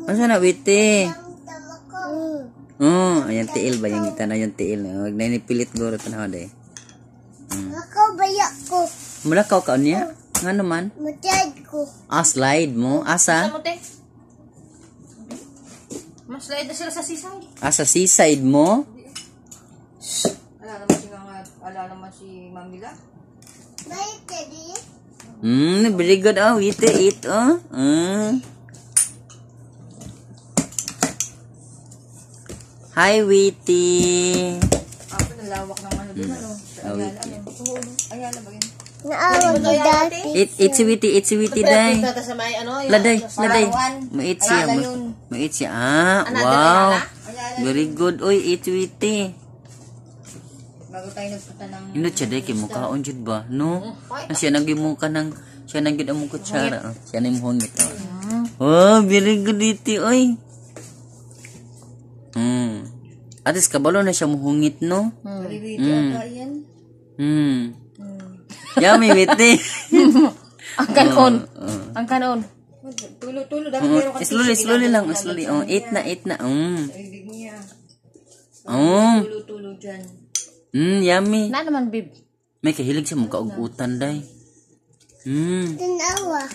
Ano na, Witi? Oh, ayan tiil ba? Yung kita na yung tiil. Huwag na inipilit guro. Tanaw day. Malakaw bayak ko. Malakaw ka niya? Nga naman? Matiyad ko. Ah, slide mo? Asa? Mas slide na sila sa seaside. Ah, sa seaside mo? Ala naman si Mamila. Bayak tadi. Very good. Oh, Witi, eat. Oh. Hi, Witi. Ako, nalawak ng ano doon, ano? Ayala ba yun? Naawag ko dati. Eat si Witi, day. Sa may, ano, Laday. Ma-eat siya. Ma-eat siya. Ah, wow. Very good. Oy, eat Witi. Bago tayo nagpunta ng... Hindi siya, day. Kimukaon jud ba? No? Siya nagimuka ng... Siya nagid ang kutsara. Siya na yung hungit. Oh, very good, Witi. Oy. Atis kabalo na siya muhungit, no? Witi ata yan. Yummy, Witi. Ang kanon. Ang kanon. Tulo. Dapat meron ka Slowly lang. Slowly. Oh, eat na. ibig niya. Tulo dyan. Yummy. Na naman, babe. May kahilig siya mukha ugutan, day. Tanawa.